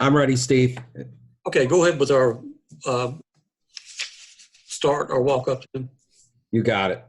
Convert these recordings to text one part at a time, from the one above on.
I'm ready, Steve. Okay, go ahead with our start or walk up to them. You got it.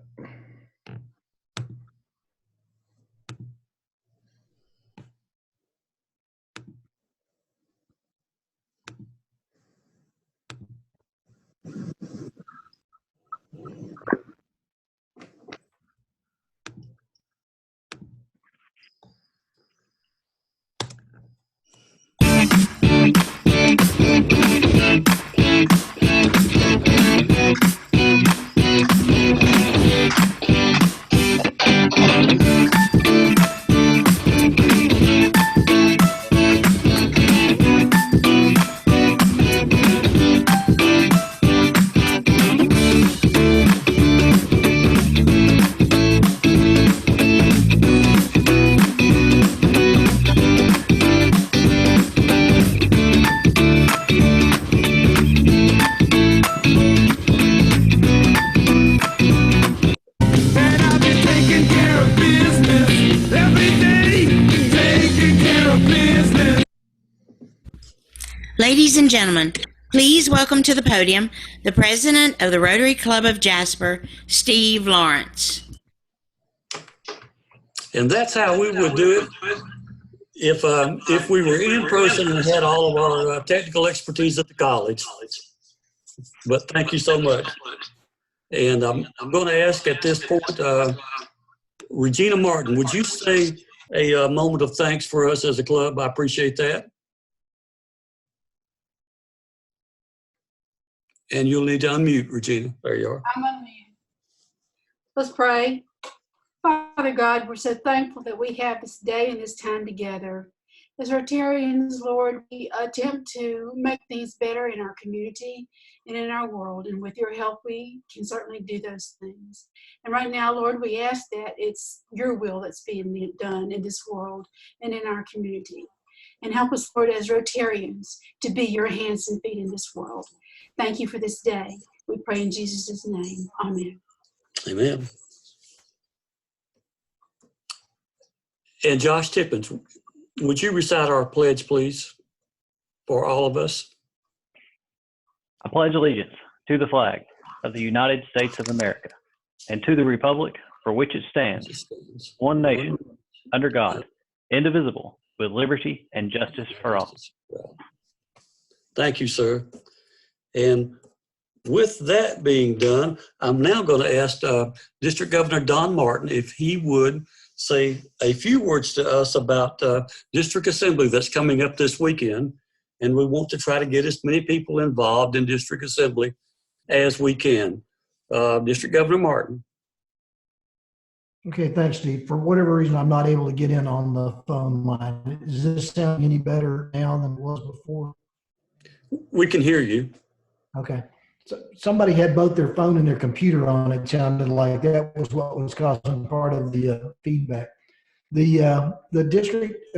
Ladies and gentlemen, please welcome to the podium the president of the Rotary Club of Jasper, Steve Lawrence. And that's how we would do it if we were in person and had all of our technical expertise at the college. But thank you so much. And I'm going to ask at this point, Regina Martin, would you say a moment of thanks for us as a club? I appreciate that. And you'll need to unmute, Regina. There you are. I'm unmuted. Let's pray. Father God, we're so thankful that we have this day and this time together. As Rotarians, Lord, we attempt to make things better in our community and in our world. And with your help, we can certainly do those things. And right now, Lord, we ask that it's your will that's being done in this world and in our community. And help us, Lord, as Rotarians, to be your hands and feet in this world. Thank you for this day. We pray in Jesus' name. Amen. Amen. And Josh Tippins, would you recite our pledge, please, for all of us? I pledge allegiance to the flag of the United States of America and to the republic for which it stands, one nation, under God, indivisible, with liberty and justice for all. Thank you, sir. And with that being done, I'm now going to ask District Governor Don Martin if he would say a few words to us about District Assembly that's coming up this weekend. And we want to try to get as many people involved in District Assembly as we can. District Governor Martin. Okay, thanks, Steve. For whatever reason, I'm not able to get in on the phone line. Does this sound any better now than it was before? We can hear you. Okay. So somebody had both their phone and their computer on. It sounded like that was what was causing part of the feedback. The district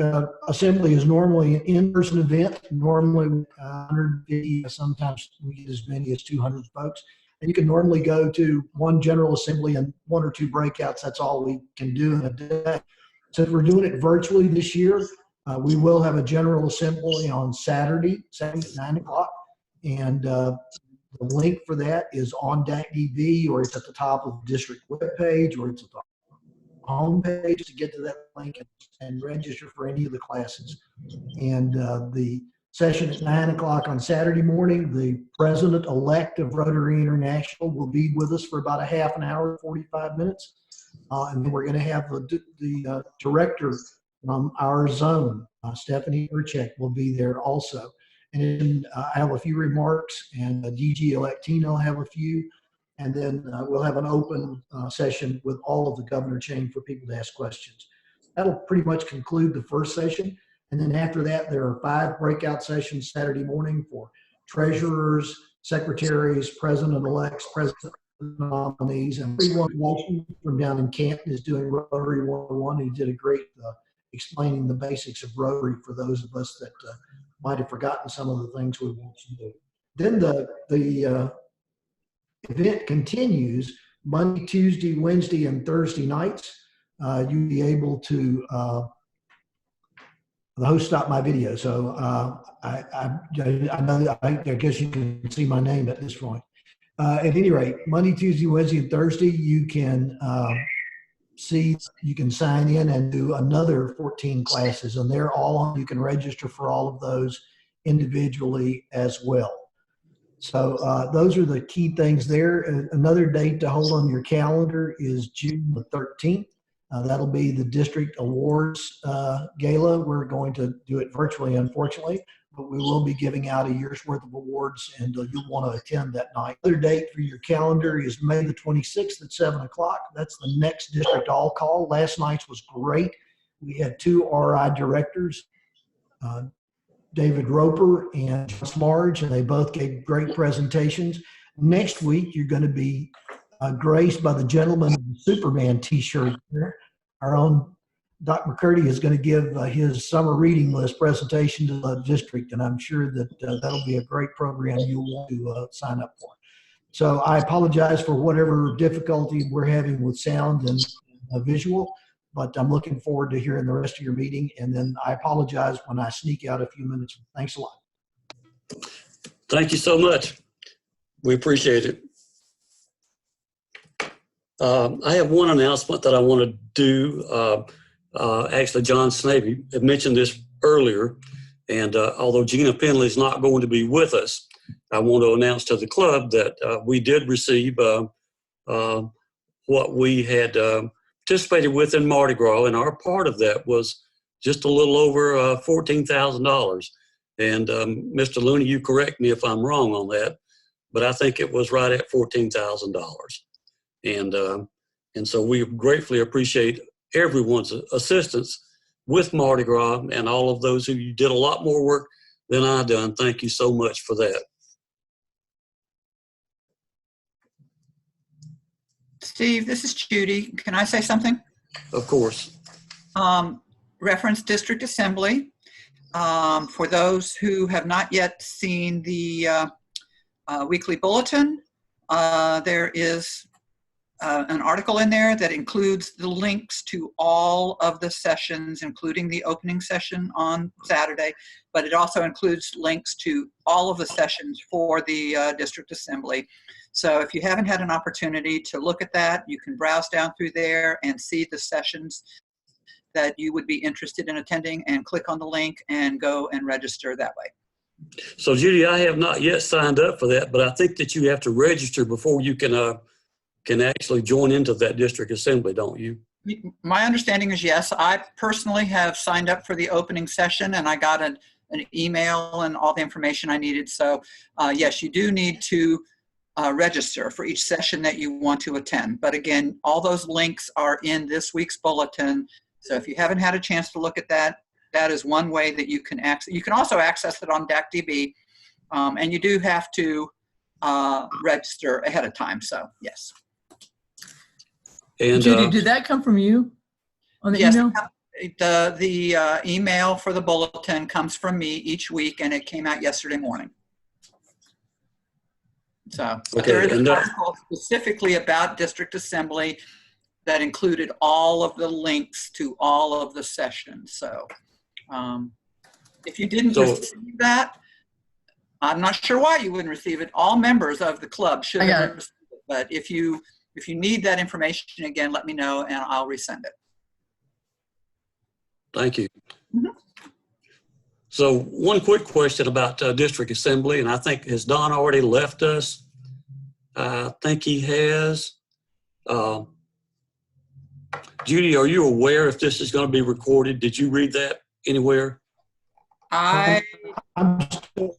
assembly is normally an in-person event, normally 150, sometimes we get as many as 200 folks. And you can normally go to one general assembly and one or two breakouts. That's all we can do in a day. Since we're doing it virtually this year, we will have a general assembly on Saturday at 9 o'clock. And the link for that is on DACDV, or it's at the top of the district webpage, or it's at the homepage to get to that link and register for any of the classes. And the session at 9 o'clock on Saturday morning, the president-elect of Rotary International will be with us for about a half an hour, 45 minutes. And then we're going to have the director from our zone, Stephanie Urchek, will be there also. And then I have a few remarks, and DG-elect Tina will have a few. And then we'll have an open session with all of the governor chain for people to ask questions. That'll pretty much conclude the first session. And then after that, there are 5 breakout sessions Saturday morning for treasurers, secretaries, president-elects, president nominees, and everyone from down in Canton is doing Rotary 101. He did a great explaining the basics of Rotary for those of us that might have forgotten some of the things we want to do. Then the event continues Monday, Tuesday, Wednesday, and Thursday nights. You'll be able to the host stopped my video. So I know, I guess you can see my name at this point. At any rate, Monday, Tuesday, Wednesday, and Thursday, you can you can sign in and do another 14 classes, and they're all on. You can register for all of those individually as well. So those are the key things there. Another date to hold on your calendar is June the 13th. That'll be the district awards gala. We're going to do it virtually, unfortunately, but we will be giving out a year's worth of awards, and you'll want to attend that night. Another date for your calendar is May the 26th at 7 o'clock. That's the next district all call. Last night's was great. We had 2 RI directors, David Roper and John Smarge, and they both gave great presentations. Next week, you're going to be graced by the gentleman in the Superman t-shirt there. Our own Doc McCurdy is going to give his summer reading list presentation to the district, and I'm sure that that'll be a great program you'll want to sign up for. So I apologize for whatever difficulty we're having with sound and visual, but I'm looking forward to hearing the rest of your meeting, and then I apologize when I sneak out a few minutes. Thanks a lot. Thank you so much. We appreciate it. I have one announcement that I want to do. Actually, John Snavy had mentioned this earlier, and although Gina Penley is not going to be with us, I want to announce to the club that we did receive what we had participated with in Mardi Gras, and our part of that was just a little over $14,000. And Mr. Looney, you correct me if I'm wrong on that, but I think it was right at $14,000. And so we gratefully appreciate everyone's assistance with Mardi Gras and all of those who did a lot more work than I done. Thank you so much for that. Steve, this is Judy. Can I say something? Of course. Reference District Assembly. For those who have not yet seen the weekly bulletin, there is an article in there that includes the links to all of the sessions, including the opening session on Saturday, but it also includes links to all of the sessions for the District Assembly. So if you haven't had an opportunity to look at that, you can browse down through there and see the sessions that you would be interested in attending, and click on the link and go and register that way. So Judy, I have not yet signed up for that, but I think that you have to register before you can actually join into that District Assembly, don't you? My understanding is yes. I personally have signed up for the opening session, and I got an email and all the information I needed. So yes, you do need to register for each session that you want to attend. But again, all those links are in this week's bulletin. So if you haven't had a chance to look at that, that is one way that you can access. You can also access it on DACDB, and you do have to register ahead of time. So yes. And Judy, did that come from you on the Yes, email? the email for the bulletin comes from me each week, and it came out yesterday morning. So Okay, there is an and article specifically about District Assembly that included all of the links to all of the sessions. So if you didn't receive that, I'm not sure why you wouldn't receive it. All members of the club should have received it. But if you need that information again, let me know and I'll resend it. Thank you. Mm-hmm. So one quick question about District Assembly, and I think, has Don already left us? I think he has. Judy, are you aware if this is going to be recorded? Did you read that anywhere? I'm still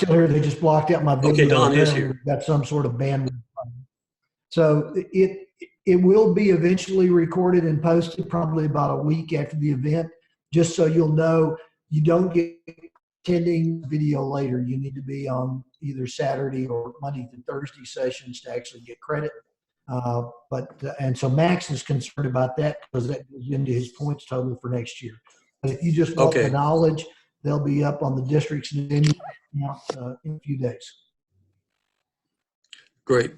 here. They just blocked out my video. Okay, Don is here. Got some sort of bandwidth. So it will be eventually recorded and posted probably about a week after the event, just so you'll know you don't get attending video later. You need to be on either Saturday or Monday to Thursday sessions to actually get credit. And so Max is concerned about that because that goes into his points total for next year. But if you just want the knowledge, they'll be up on the district's in a few days. Great.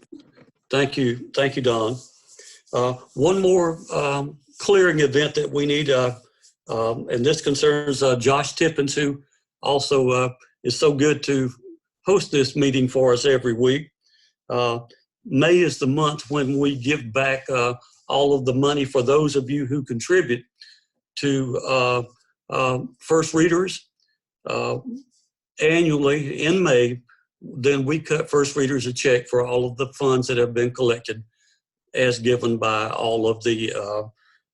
Thank you. Thank you, Don. One more clearing event that we need. And this concerns Josh Tippins, who also is so good to host this meeting for us every week. May is the month when we give back all of the money for those of you who contribute to first readers annually in May. Then we cut first readers a check for all of the funds that have been collected as given by all of the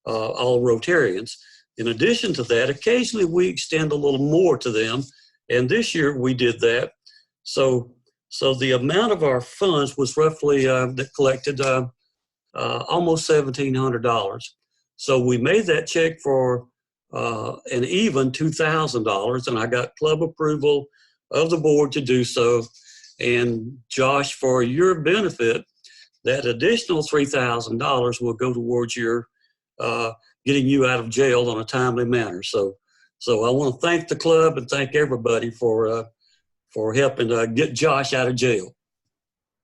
all Rotarians. In addition to that, occasionally we extend a little more to them, and this year we did that. So the amount of our funds was roughly that collected almost $1,700. So we made that check for an even $2,000, and I got club approval of the board to do so. And Josh, for your benefit, that additional $3,000 will go towards your getting you out of jail in a timely manner. So I want to thank the club and thank everybody for helping get Josh out of jail.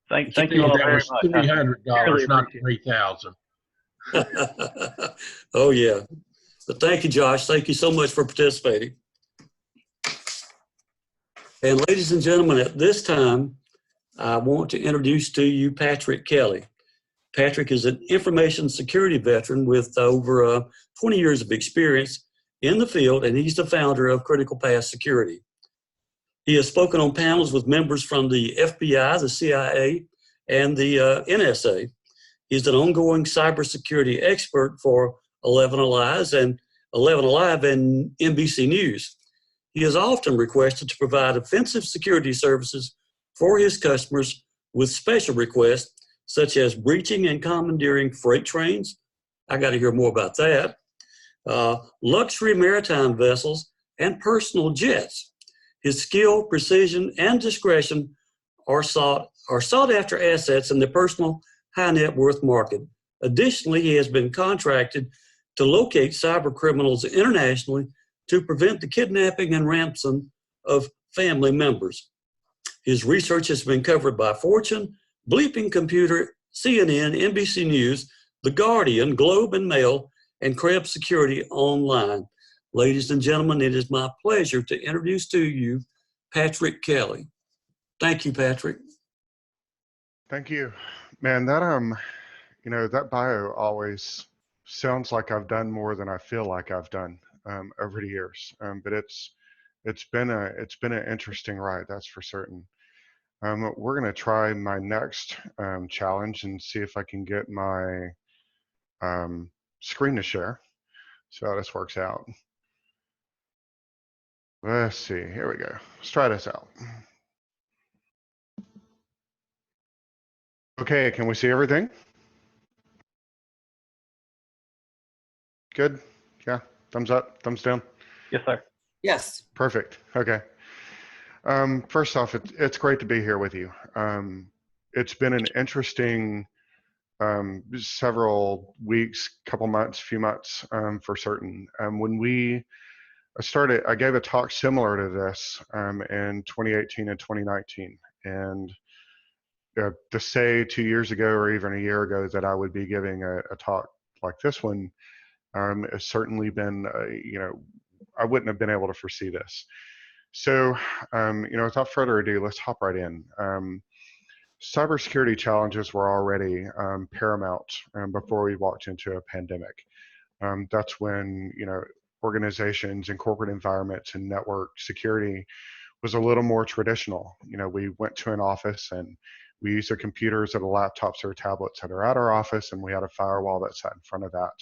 Thank you all very much. $300, not $3,000. Oh yeah, but thank you, Josh. Thank you so much for participating. And ladies and gentlemen, at this time, I want to introduce to you Patrick Kelley. Patrick is an information security veteran with over 20 years of experience in the field, and he's the founder of Critical Path Security. He has spoken on panels with members from the FBI, the CIA, and the NSA. He's an ongoing cybersecurity expert for 11 Alive and NBC News. He is often requested to provide offensive security services for his customers with special requests, such as breaching and commandeering freight trains. I got to hear more about that. Luxury maritime vessels and personal jets. His skill, precision, and discretion are sought after assets in the personal high net worth market. Additionally, he has been contracted to locate cyber criminals internationally to prevent the kidnapping and ransom of family members. His research has been covered by Fortune, Bleeping Computer, CNN, NBC News, The Guardian, Globe and Mail, and Krebs Security Online. Ladies and gentlemen, it is my pleasure to introduce to you Patrick Kelley. Thank you, Patrick. Thank you. Man, that that bio always sounds like I've done more than I feel like I've done over the years. But it's been an interesting ride, that's for certain. We're going to try my next challenge and see if I can get my screen to share. See how this works out. Let's see. Here we go. Let's try this out. Okay, can we see everything? Good? Yeah. Thumbs up, thumbs down? Yes, sir. Yes. Perfect. Okay. First off, it's great to be here with you. It's been an interesting several weeks, couple months, few months for certain. When I gave a talk similar to this in 2018 and 2019. And to say 2 years ago or even a year ago that I would be giving a talk like this one has certainly been, I wouldn't have been able to foresee this. So, without further ado, let's hop right in. Cybersecurity challenges were already paramount before we walked into a pandemic. That's when, organizations and corporate environments and network security was a little more traditional. We went to an office and we used the computers or the laptops or tablets that are at our office, and we had a firewall that sat in front of that.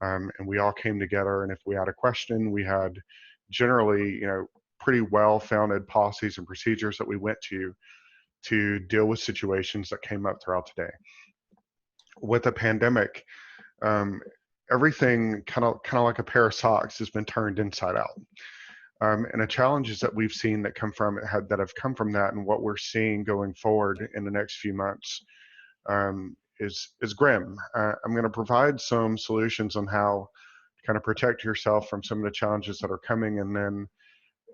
And we all came together, and if we had a question, we had generally, pretty well-founded policies and procedures that we went to deal with situations that came up throughout the day. With the pandemic, everything kind of like a pair of socks has been turned inside out. And the challenges that we've seen that have come from that, and what we're seeing going forward in the next few months is grim. I'm going to provide some solutions on how to kind of protect yourself from some of the challenges that are coming, and then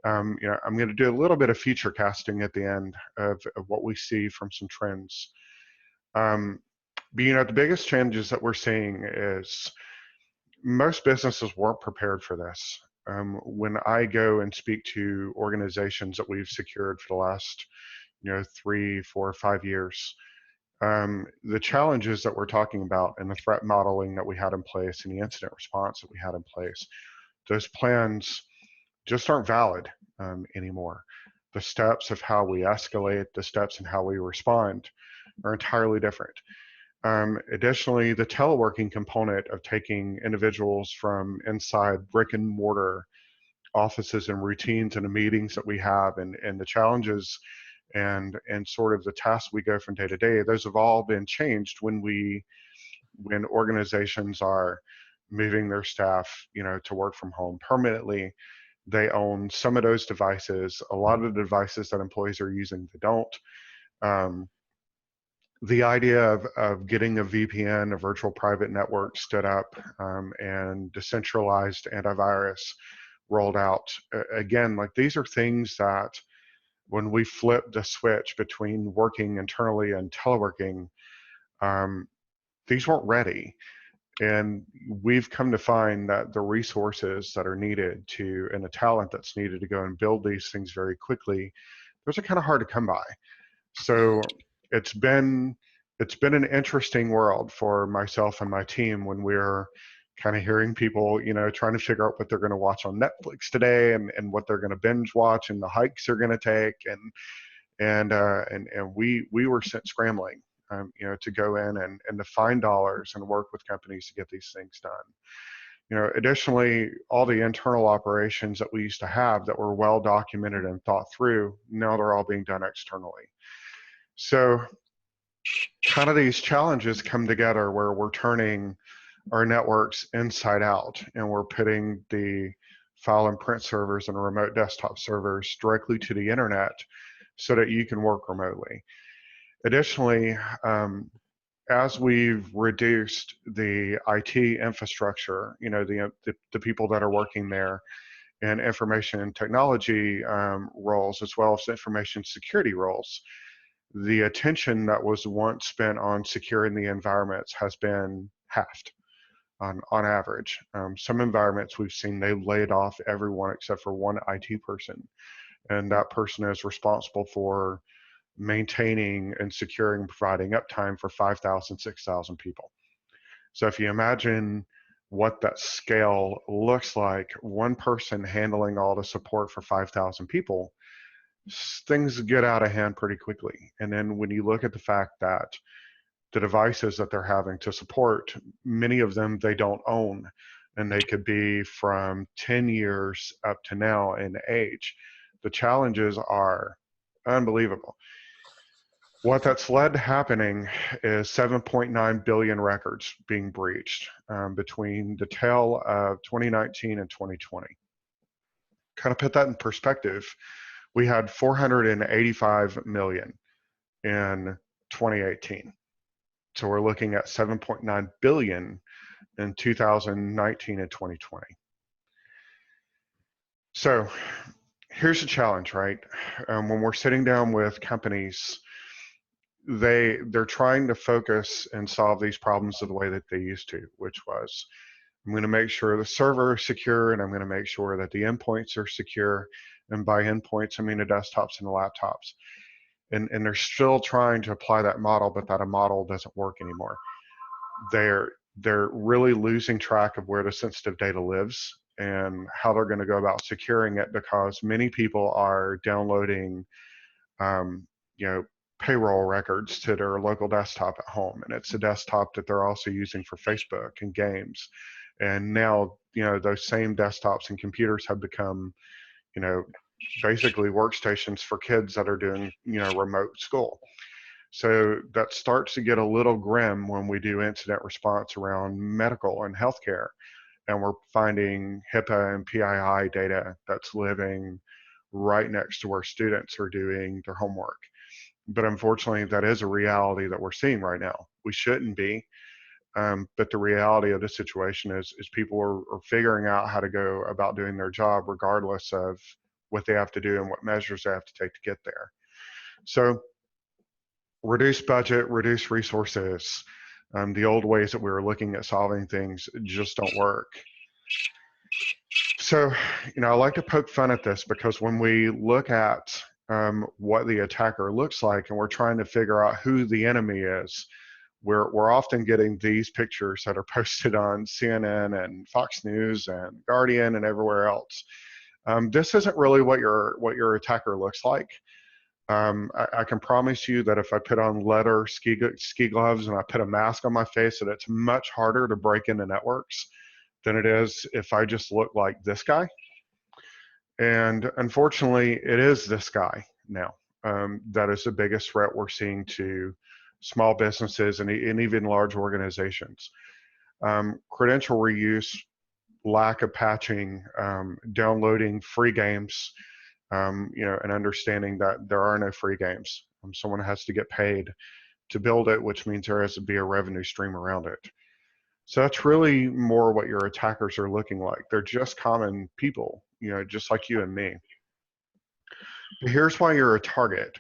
I'm going to do a little bit of future casting at the end of what we see from some trends. The biggest changes that we're seeing is most businesses weren't prepared for this. When I go and speak to organizations that we've secured for the last, 3, 4, 5 years, the challenges that we're talking about and the threat modeling that we had in place and the incident response that we had in place, those plans just aren't valid anymore. The steps of how we escalate, the steps and how we respond are entirely different. Additionally, the teleworking component of taking individuals from inside brick and mortar offices and routines and the meetings that we have and the challenges and sort of the tasks we go from day to day, those have all been changed when organizations are moving their staff, to work from home permanently. They own some of those devices. A lot of the devices that employees are using, they don't. The idea of getting a VPN, a virtual private network, stood up and decentralized antivirus rolled out. Again, like these are things that when we flip the switch between working internally and teleworking, these weren't ready. And we've come to find that the resources that are needed and the talent that's needed to go and build these things very quickly, those are kind of hard to come by. So it's been an interesting world for myself and my team when we're kind of hearing people, trying to figure out what they're going to watch on Netflix today and what they're going to binge watch and the hikes they're going to take. And we were sent scrambling, to go in and to find dollars and work with companies to get these things done. Additionally, all the internal operations that we used to have that were well documented and thought through, now they're all being done externally. So kind of these challenges come together where we're turning our networks inside out and we're putting the file and print servers and remote desktop servers directly to the internet so that you can work remotely. Additionally, as we've reduced the IT infrastructure, the people that are working there and information and technology roles, as well as information security roles, the attention that was once spent on securing the environments has been halved on average. Some environments we've seen, they've laid off everyone except for one IT person, and that person is responsible for maintaining and securing and providing uptime for 5,000, 6,000 people. So if you imagine what that scale looks like, one person handling all the support for 5,000 people, things get out of hand pretty quickly. And then when you look at the fact that the devices that they're having to support, many of them they don't own, and they could be from 10 years up to now in age, the challenges are unbelievable. What that's led to happening is 7.9 billion records being breached between the tail of 2019 and 2020. Kind of put that in perspective, we had 485 million in 2018. So we're looking at 7.9 billion in 2019 and 2020. So here's the challenge, right? When we're sitting down with companies, they're trying to focus and solve these problems the way that they used to, which was, I'm going to make sure the server is secure, and I'm going to make sure that the endpoints are secure. And by endpoints, I mean the desktops and the laptops. And they're still trying to apply that model, but that a model doesn't work anymore. They're really losing track of where the sensitive data lives and how they're going to go about securing it, because many people are downloading, payroll records to their local desktop at home, and it's a desktop that they're also using for Facebook and games. And now, those same desktops and computers have become, basically workstations for kids that are doing, remote school. So that starts to get a little grim when we do incident response around medical and healthcare, and we're finding HIPAA and PII data that's living right next to where students are doing their homework. But unfortunately, that is a reality that we're seeing right now. We shouldn't be, but the reality of the situation is people are figuring out how to go about doing their job regardless of what they have to do and what measures they have to take to get there. So reduce budget, reduce resources, The old ways that we were looking at solving things just don't work. So, I like to poke fun at this because when we look at what the attacker looks like and we're trying to figure out who the enemy is, we're often getting these pictures that are posted on CNN and Fox News and Guardian and everywhere else. This isn't really what your attacker looks like. I can promise you that if I put on leather ski gloves and I put a mask on my face, that it's much harder to break into networks than it is if I just look like this guy. And unfortunately, it is this guy now. That is the biggest threat we're seeing to small businesses and even large organizations. Credential reuse, lack of patching, downloading free games, and understanding that there are no free games. Someone has to get paid to build it, which means there has to be a revenue stream around it. So that's really more what your attackers are looking like. They're just common people, just like you and me. But here's why you're a target.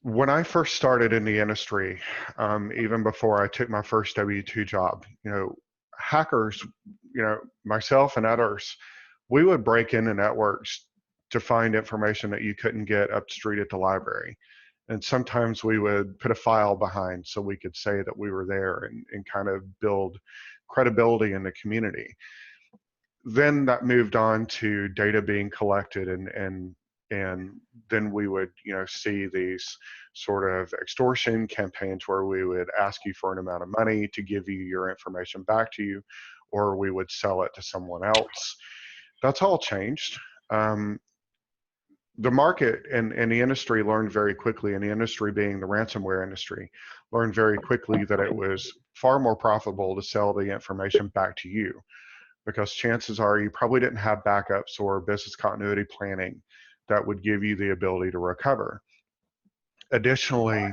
When I first started in the industry, even before I took my first W-2 job, hackers, myself and others, we would break into networks to find information that you couldn't get up the street at the library. And sometimes we would put a file behind so we could say that we were there and kind of build credibility in the community. Then that moved on to data being collected and then we would see these sort of extortion campaigns where we would ask you for an amount of money to give you your information back to you, or we would sell it to someone else. That's all changed. The market and the industry learned very quickly, and the industry being the ransomware industry, learned very quickly that it was far more profitable to sell the information back to you, because chances are you probably didn't have backups or business continuity planning that would give you the ability to recover. Additionally,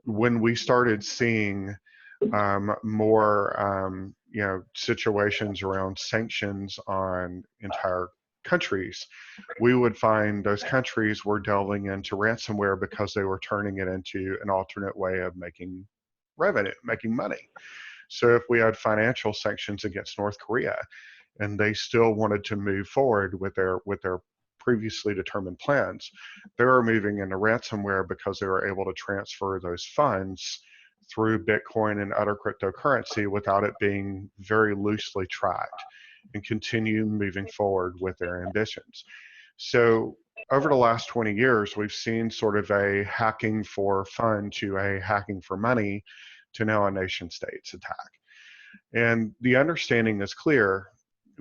when we started seeing more situations around sanctions on entire countries, we would find those countries were delving into ransomware because they were turning it into an alternate way of making revenue, making money. So if we had financial sanctions against North Korea and they still wanted to move forward with their previously determined plans, they were moving into ransomware because they were able to transfer those funds through Bitcoin and other cryptocurrency without it being very loosely tracked, and continue moving forward with their ambitions. So over the last 20 years, we've seen sort of a hacking for fun to a hacking for money to now a nation state's attack. And the understanding is clear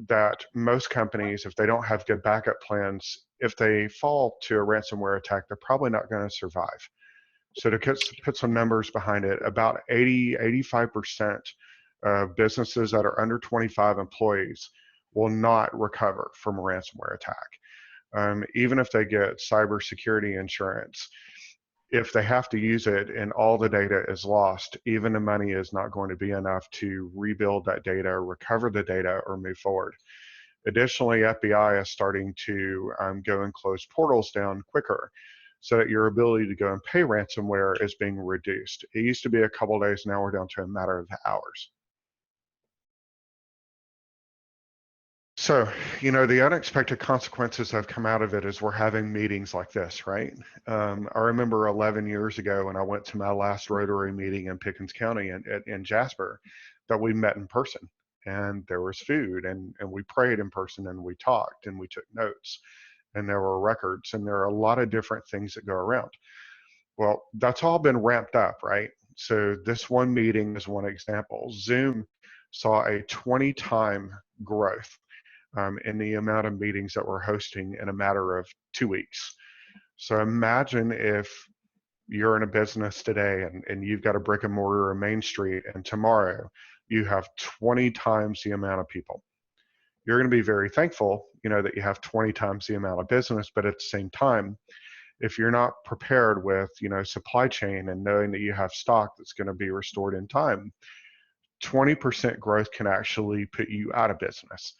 that most companies, if they don't have good backup plans, if they fall to a ransomware attack, they're probably not going to survive. So to put some numbers behind it, about 85% of businesses that are under 25 employees will not recover from a ransomware attack. Even if they get cybersecurity insurance, if they have to use it and all the data is lost, even the money is not going to be enough to rebuild that data, recover the data, or move forward. Additionally, FBI is starting to go and close portals down quicker so that your ability to go and pay ransomware is being reduced. It used to be a couple of days, now we're down to a matter of hours. So, the unexpected consequences that have come out of it is we're having meetings like this, right? I remember 11 years ago when I went to my last Rotary meeting in Pickens County in Jasper, that we met in person, and there was food, and we prayed in person, and we talked, and we took notes, and there were records, and there are a lot of different things that go around. Well, that's all been ramped up, right? So this one meeting is one example. Zoom saw a 20-time growth in the amount of meetings that we're hosting in a matter of 2 weeks. So imagine if you're in a business today and you've got a brick and mortar or Main Street, and tomorrow you have 20 times the amount of people. You're going to be very thankful, that you have 20 times the amount of business, but at the same time, if you're not prepared with, supply chain and knowing that you have stock that's going to be restored in time, 20% growth can actually put you out of business.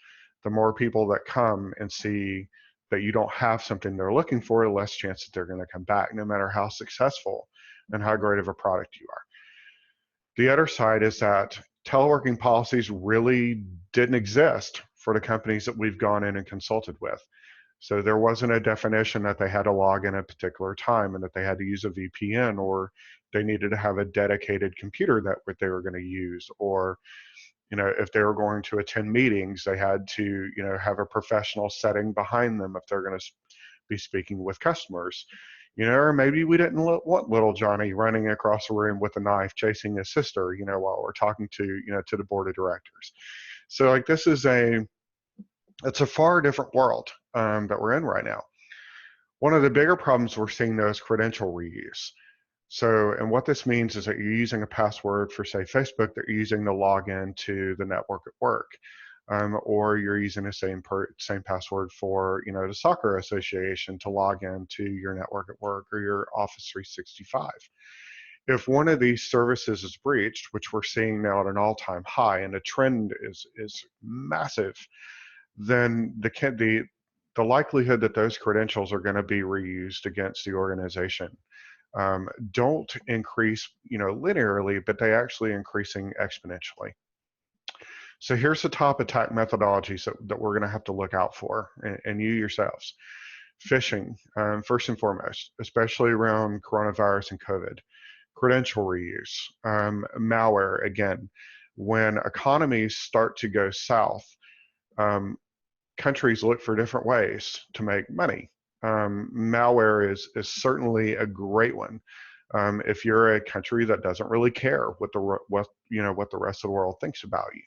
The more people that come and see that you don't have something they're looking for, the less chance that they're going to come back, no matter how successful and how great of a product you are. The other side is that teleworking policies really didn't exist for the companies that we've gone in and consulted with. So there wasn't a definition that they had to log in at a particular time and that they had to use a VPN, or they needed to have a dedicated computer that what they were going to use, or if they were going to attend meetings, they had to have a professional setting behind them if they're going to be speaking with customers. Or maybe we didn't want little Johnny running across the room with a knife chasing his sister, while we're talking to the board of directors. So like this is it's a far different world that we're in right now. One of the bigger problems we're seeing though is credential reuse. So, and what this means is that you're using a password for, say, Facebook that you're using to log in to the network at work, or you're using the same password for, the soccer association to log in to your network at work or your Office 365. If one of these services is breached, which we're seeing now at an all-time high, and the trend is massive, then the likelihood that those credentials are going to be reused against the organization don't increase, linearly, but they actually increasing exponentially. So here's the top attack methodologies that we're going to have to look out for, and you yourselves. Phishing, first and foremost, especially around coronavirus and COVID. Credential reuse, malware, again. When economies start to go south, countries look for different ways to make money. Malware is certainly a great one. If you're a country that doesn't really care what the rest of the world thinks about you.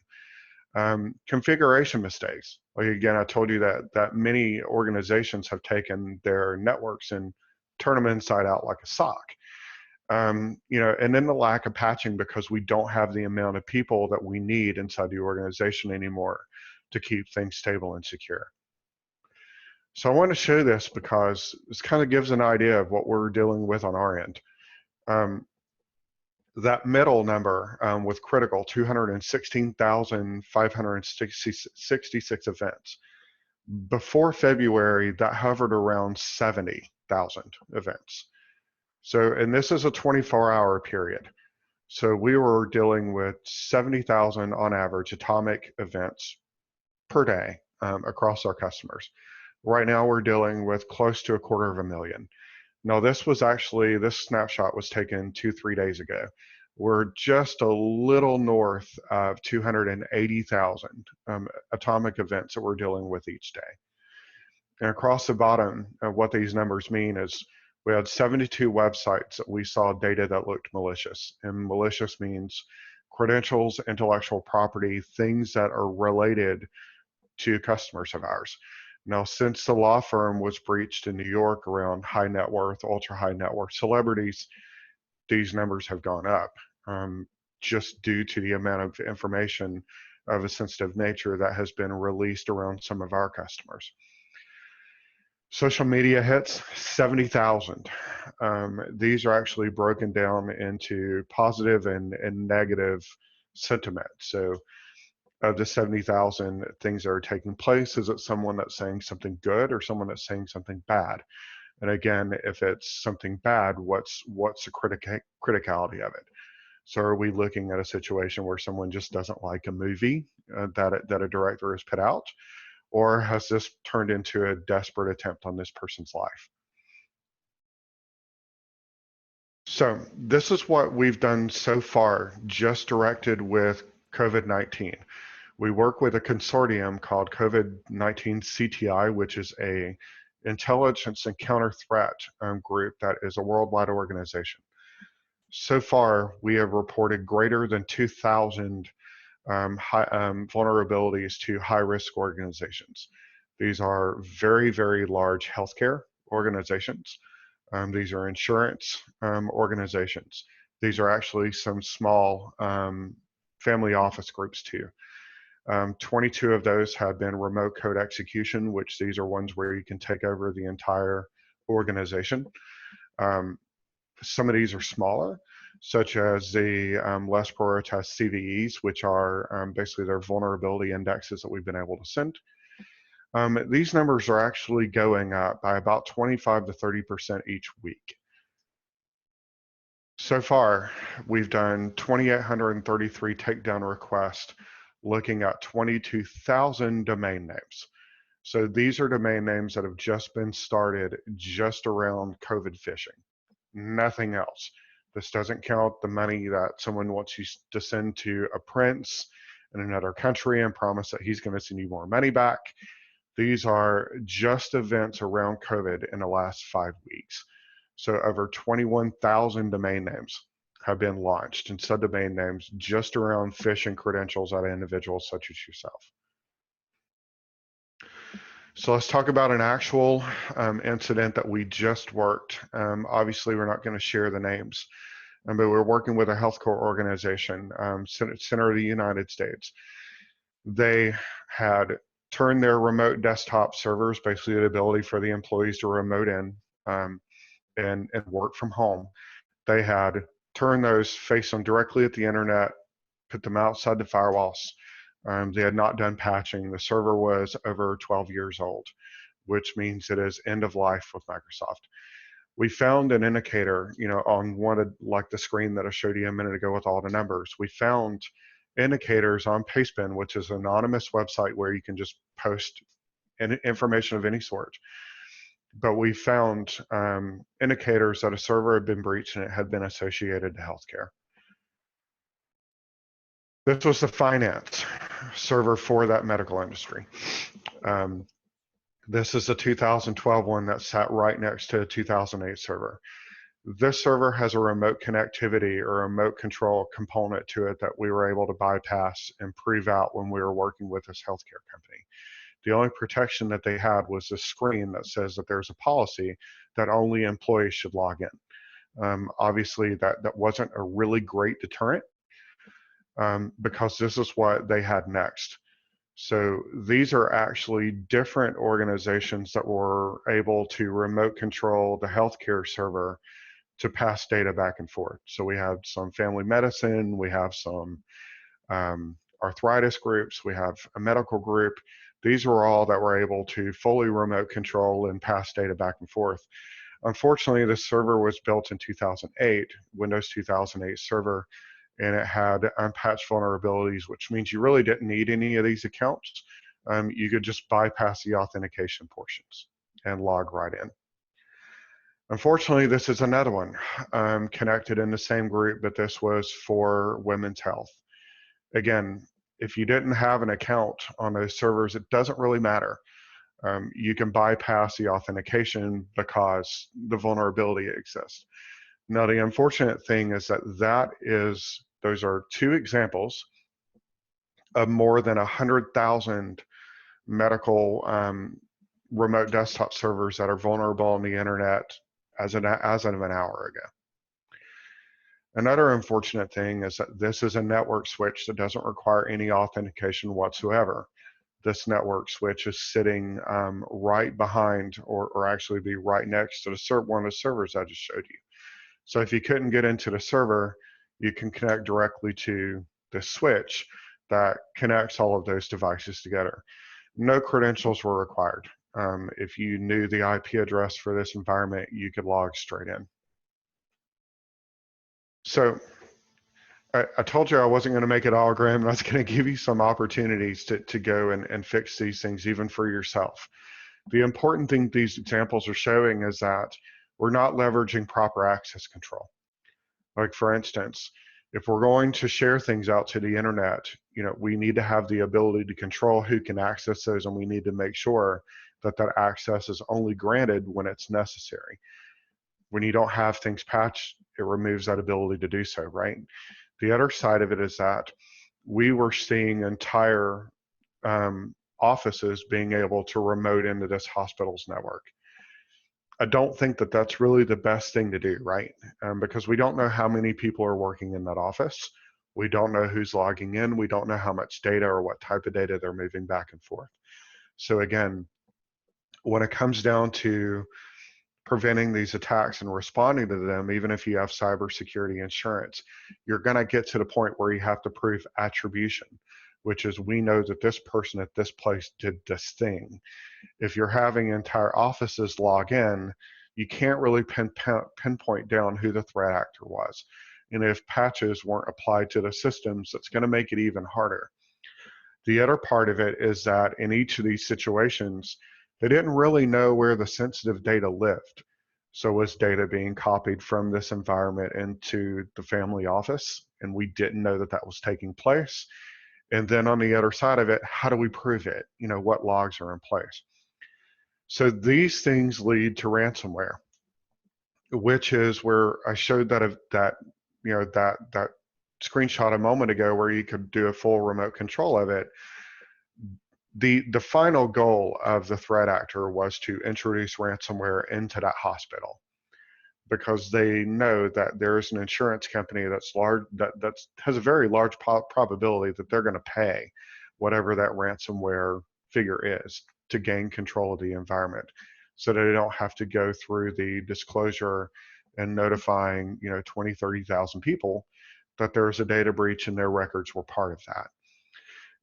Configuration mistakes. Like again, I told you that many organizations have taken their networks and turn them inside out like a sock. And then the lack of patching because we don't have the amount of people that we need inside the organization anymore to keep things stable and secure. So I want to show this because this kind of gives an idea of what we're dealing with on our end. That middle number with critical, 216,566 events. Before February, that hovered around 70,000 events. So, and this is a 24-hour period. So we were dealing with 70,000 on average atomic events per day across our customers. Right now we're dealing with close to 250,000. Now this snapshot was taken 2-3 days ago. We're just a little north of 280,000 atomic events that we're dealing with each day. And across the bottom, what these numbers mean is we had 72 websites that we saw data that looked malicious. And malicious means credentials, intellectual property, things that are related to customers of ours. Now, since the law firm was breached in New York around high net worth, ultra high net worth celebrities, these numbers have gone up just due to the amount of information of a sensitive nature that has been released around some of our customers. Social media hits, 70,000. These are actually broken down into positive and negative sentiment. So of the 70,000 things that are taking place, is it someone that's saying something good or someone that's saying something bad? And again, if it's something bad, what's the criticality of it? So are we looking at a situation where someone just doesn't like a movie that a director has put out? Or has this turned into a desperate attempt on this person's life? So this is what we've done so far, just directed with COVID-19. We work with a consortium called COVID-19 CTI, which is a intelligence and counter threat group that is a worldwide organization. So far, we have reported greater than 2,000 vulnerabilities to high-risk organizations. These are very, very large healthcare organizations. These are insurance organizations. These are actually some small family office groups too. 22 of those have been remote code execution, which these are ones where you can take over the entire organization. Some of these are smaller, such as the less prioritized CVEs, which are basically their vulnerability indexes that we've been able to send. These numbers are actually going up by about 25 to 30% each week. So far, we've done 2,833 takedown requests looking at 22,000 domain names. So these are domain names that have just been started just around COVID phishing, nothing else. This doesn't count the money that someone wants you to send to a prince in another country and promise that he's going to send you more money back. These are just events around COVID in the last 5 weeks. So over 21,000 domain names have been launched and subdomain names just around phishing credentials at individuals such as yourself. So let's talk about an actual incident that we just worked. Obviously, we're not going to share the names, but we're working with a healthcare organization, center of the United States. They had turned their remote desktop servers, basically the ability for the employees to remote in and work from home. They had turned those, faced them directly at the internet, put them outside the firewalls. They had not done patching. The server was over 12 years old, which means it is end of life with Microsoft. We found an indicator, on one of like the screen that I showed you a minute ago with all the numbers. We found indicators on Pastebin, which is an anonymous website where you can just post information of any sort. But we found indicators that a server had been breached and it had been associated to healthcare. This was the finance server for that medical industry. This is a 2012 one that sat right next to a 2008 server. This server has a remote connectivity or a remote control component to it that we were able to bypass and prove out when we were working with this healthcare company. The only protection that they had was a screen that says that there's a policy that only employees should log in. Obviously, that wasn't a really great deterrent because this is what they had next. So these are actually different organizations that were able to remote control the healthcare server to pass data back and forth. So we have some family medicine, we have some arthritis groups, we have a medical group. These were all that were able to fully remote control and pass data back and forth. Unfortunately, this server was built in 2008, Windows 2008 server, and it had unpatched vulnerabilities, which means you really didn't need any of these accounts. You could just bypass the authentication portions and log right in. Unfortunately, this is another one connected in the same group, but this was for women's health. Again, if you didn't have an account on those servers, it doesn't really matter. You can bypass the authentication because the vulnerability exists. Now, the unfortunate thing is that those are two examples of more than 100,000 medical remote desktop servers that are vulnerable on the internet as of an hour ago. Another unfortunate thing is that this is a network switch that doesn't require any authentication whatsoever. This network switch is sitting right behind, or actually be right next to one of the servers I just showed you. So if you couldn't get into the server, you can connect directly to the switch that connects all of those devices together. No credentials were required. If you knew the IP address for this environment, you could log straight in. So I told you I wasn't going to make it all, Graham, and I was going to give you some opportunities to go and fix these things even for yourself. The important thing these examples are showing is that we're not leveraging proper access control. Like for instance, if we're going to share things out to the internet, we need to have the ability to control who can access those, and we need to make sure that that access is only granted when it's necessary. When you don't have things patched, it removes that ability to do so, right? The other side of it is that we were seeing entire offices being able to remote into this hospital's network. I don't think that that's really the best thing to do, right? Because we don't know how many people are working in that office. We don't know who's logging in. We don't know how much data or what type of data they're moving back and forth. So again, when it comes down to preventing these attacks and responding to them, even if you have cybersecurity insurance, you're going to get to the point where you have to prove attribution, which is we know that this person at this place did this thing. If you're having entire offices log in, you can't really pinpoint down who the threat actor was. And if patches weren't applied to the systems, that's going to make it even harder. The other part of it is that in each of these situations, they didn't really know where the sensitive data lived. So was data being copied from this environment into the family office, and we didn't know that that was taking place? And then on the other side of it, how do we prove it? You know, what logs are in place? So these things lead to ransomware, which is where I showed that screenshot a moment ago where you could do a full remote control of it. The final goal of the threat actor was to introduce ransomware into that hospital, because they know that there's an insurance company that's large, that has a very large probability that they're going to pay whatever that ransomware figure is to gain control of the environment, so that they don't have to go through the disclosure and notifying 20, 30,000 people that there's a data breach and their records were part of that.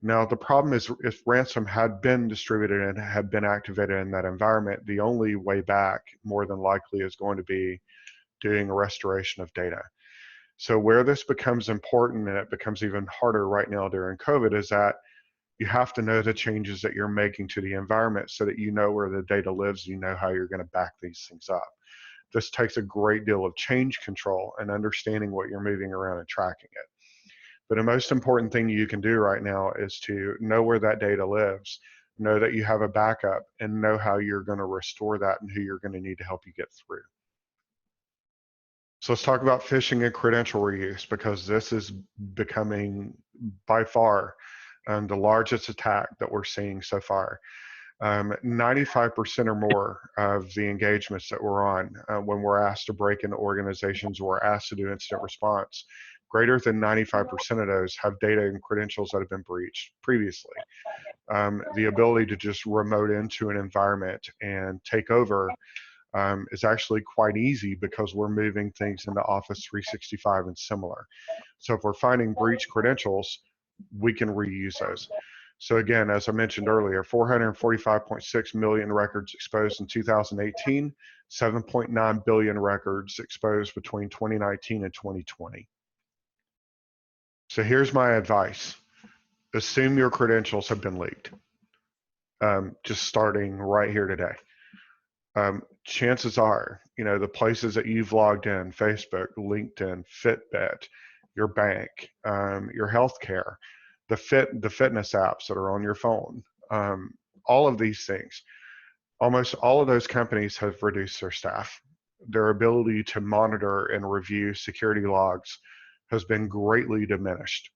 Now, the problem is, if ransom had been distributed and had been activated in that environment, the only way back, more than likely, is going to be doing a restoration of data. So where this becomes important, and it becomes even harder right now during COVID, is that you have to know the changes that you're making to the environment so that you know where the data lives, you know how you're going to back these things up. This takes a great deal of change control and understanding what you're moving around and tracking it. But the most important thing you can do right now is to know where that data lives, know that you have a backup, and know how you're going to restore that and who you're going to need to help you get through. So let's talk about phishing and credential reuse, because this is becoming by far the largest attack that we're seeing so far. 95% or more of the engagements that we're on, when we're asked to break into organizations or asked to do incident response, greater than 95% of those have data and credentials that have been breached previously. The ability to just remote into an environment and take over is actually quite easy, because we're moving things into Office 365 and similar. So if we're finding breached credentials, we can reuse those. So again, as I mentioned earlier, 445.6 million records exposed in 2018, 7.9 billion records exposed between 2019 and 2020. So here's my advice. Assume your credentials have been leaked. Just starting right here today. Chances are, the places that you've logged in, Facebook, LinkedIn, Fitbit, your bank, your healthcare, the fitness apps that are on your phone, all of these things, almost all of those companies have reduced their staff. Their ability to monitor and review security logs has been greatly diminished.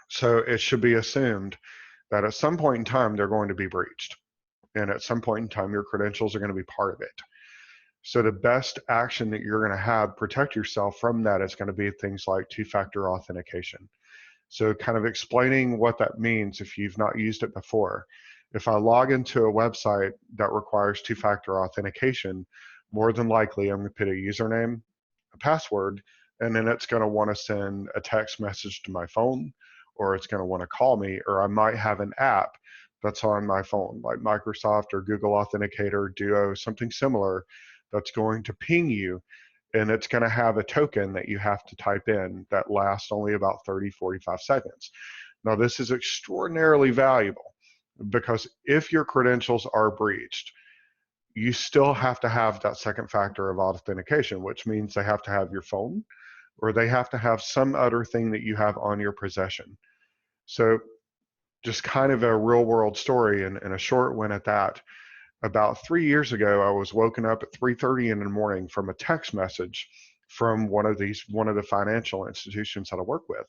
So it should be assumed that at some point in time, they're going to be breached. And at some point in time, your credentials are going to be part of it. So the best action that you're going to have, protect yourself from that, is going to be things like two-factor authentication. So kind of explaining what that means if you've not used it before. If I log into a website that requires two-factor authentication, more than likely I'm going to put a username, a password, and then it's going to want to send a text message to my phone, or it's going to want to call me, or I might have an app that's on my phone, like Microsoft or Google Authenticator, Duo, something similar, that's going to ping you, and it's going to have a token that you have to type in that lasts only about 30, 45 seconds. Now, this is extraordinarily valuable, because if your credentials are breached, you still have to have that second factor of authentication, which means they have to have your phone, or they have to have some other thing that you have on your possession. So just kind of a real world story, and a short one at that. About 3 years ago, I was woken up at 3:30 in the morning from a text message from one of the financial institutions that I work with.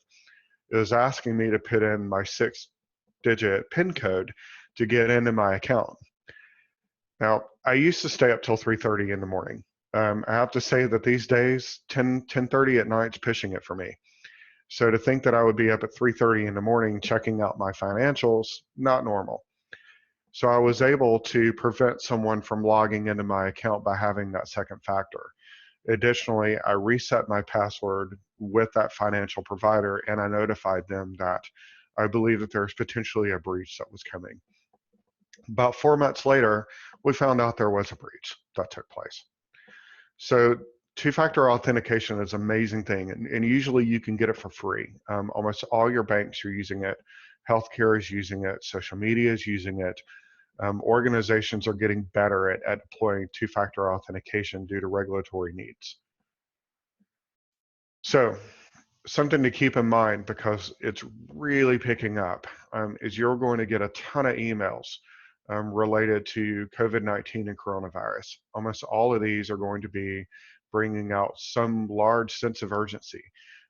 It was asking me to put in my 6-digit PIN code to get into my account. Now, I used to stay up till 3:30 in the morning. I have to say that these days, 10:30 at night is pushing it for me. So to think that I would be up at 3:30 in the morning checking out my financials, not normal. So I was able to prevent someone from logging into my account by having that second factor. Additionally, I reset my password with that financial provider, and I notified them that I believe that there's potentially a breach that was coming. About 4 months later, we found out there was a breach that took place. So two-factor authentication is an amazing thing, and usually you can get it for free. Almost all your banks are using it. Healthcare is using it. Social media is using it. Organizations are getting better at deploying two-factor authentication due to regulatory needs. So something to keep in mind, because it's really picking up, is you're going to get a ton of emails related to COVID-19 and coronavirus. Almost all of these are going to be bringing out some large sense of urgency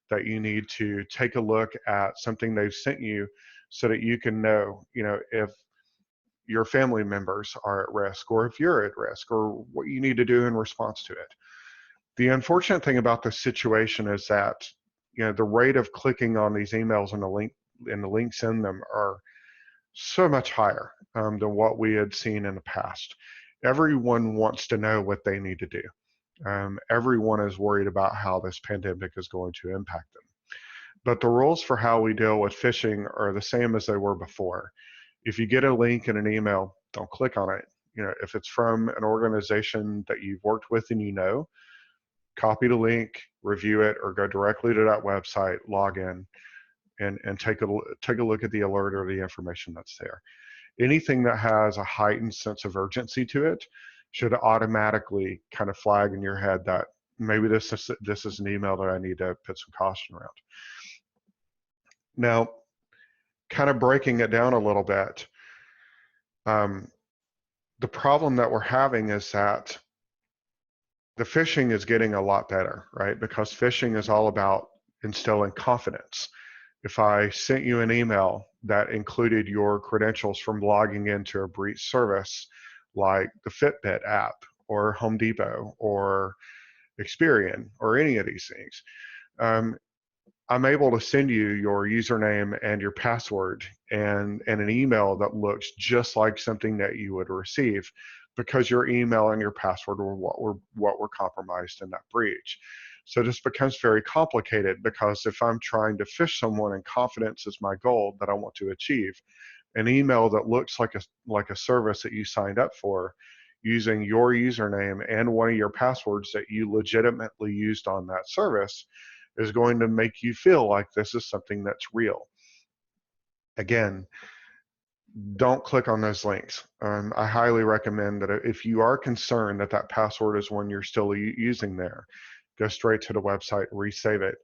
that you need to take a look at something they've sent you so that you can know, if your family members are at risk, or if you're at risk, or what you need to do in response to it. The unfortunate thing about this situation is that the rate of clicking on these emails and the links in them are so much higher than what we had seen in the past. Everyone wants to know what they need to do. Everyone is worried about how this pandemic is going to impact them. But the rules for how we deal with phishing are the same as they were before. If you get a link in an email, don't click on it. If it's from an organization that you've worked with and copy the link, review it, or go directly to that website, log in, and take a look at the alert or the information that's there. Anything that has a heightened sense of urgency to it should automatically kind of flag in your head that maybe this is an email that I need to put some caution around. Now, kind of breaking it down a little bit, the problem that we're having is that the phishing is getting a lot better, right? Because phishing is all about instilling confidence. If I sent you an email that included your credentials from logging into a breach service, like the Fitbit app or Home Depot or Experian or any of these things, I'm able to send you your username and your password and an email that looks just like something that you would receive, because your email and your password were what were compromised in that breach. So this becomes very complicated, because if I'm trying to phish someone and confidence is my goal that I want to achieve, an email that looks like a service that you signed up for using your username and one of your passwords that you legitimately used on that service is going to make you feel like this is something that's real. Again, don't click on those links. I highly recommend that if you are concerned that that password is one you're still using there, go straight to the website, resave it,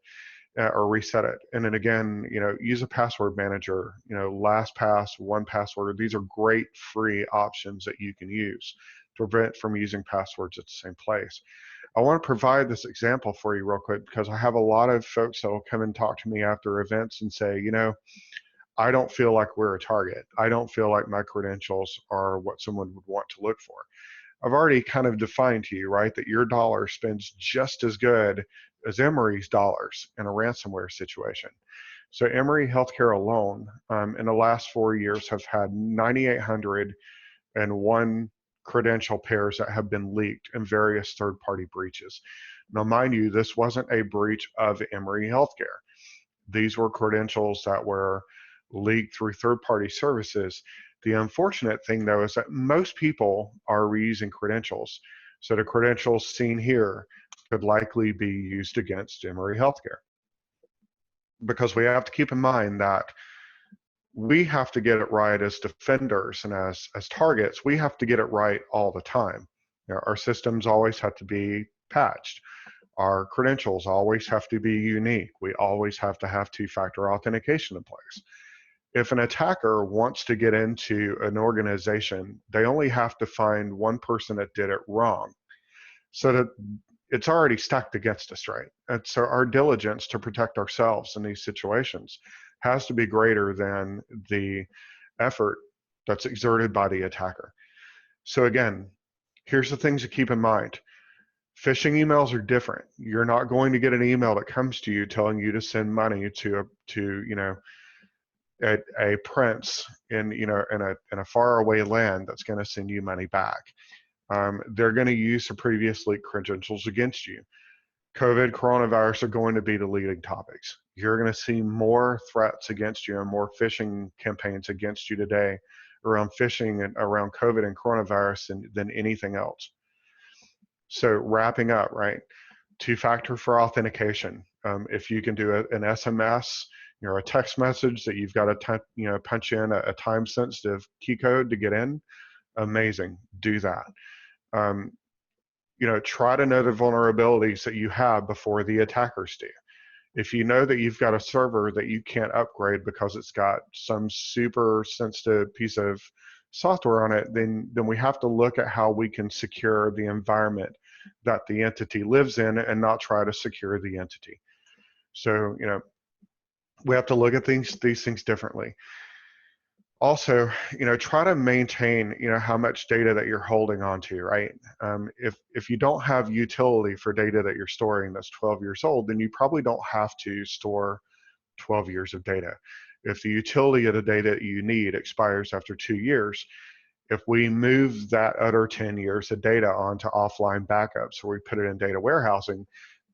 or reset it. And then again, use a password manager, LastPass, 1Password. These are great free options that you can use to prevent from using passwords at the same place. I want to provide this example for you real quick, because I have a lot of folks that will come and talk to me after events and say, I don't feel like we're a target. I don't feel like my credentials are what someone would want to look for. I've already kind of defined to you, right, that your dollar spends just as good as Emory's dollars in a ransomware situation. So Emory Healthcare alone, in the last 4 years, have had 9,801 credential pairs that have been leaked in various third-party breaches. Now, mind you, this wasn't a breach of Emory Healthcare. These were credentials that were leaked through third-party services. The unfortunate thing, though, is that most people are reusing credentials. So the credentials seen here could likely be used against Emory Healthcare. Because we have to keep in mind that we have to get it right as defenders and as targets. We have to get it right all the time. Our systems always have to be patched. Our credentials always have to be unique. We always have to have two-factor authentication in place. If an attacker wants to get into an organization, they only have to find one person that did it wrong, so that it's already stacked against us, right? And so our diligence to protect ourselves in these situations has to be greater than the effort that's exerted by the attacker. So again, here's the things to keep in mind. Phishing emails are different. You're not going to get an email that comes to you telling you to send money to a prince in a faraway land that's going to send you money back. They're going to use the previous leaked credentials against you. COVID, coronavirus are going to be the leading topics. You're going to see more threats against you and more phishing campaigns against you today around phishing and around COVID and coronavirus than anything else. So wrapping up, right? Two-factor for authentication. If you can do an SMS, a text message that you've got to punch in a time-sensitive key code to get in, amazing. Do that. Try to know the vulnerabilities that you have before the attackers do. If you know that you've got a server that you can't upgrade because it's got some super sensitive piece of software on it, then we have to look at how we can secure the environment that the entity lives in and not try to secure the entity. So, we have to look at these things differently. Also, try to maintain, how much data that you're holding onto, right? If you don't have utility for data that you're storing that's 12 years old, then you probably don't have to store 12 years of data. If the utility of the data you need expires after 2 years, if we move that other 10 years of data onto offline backups, or we put it in data warehousing,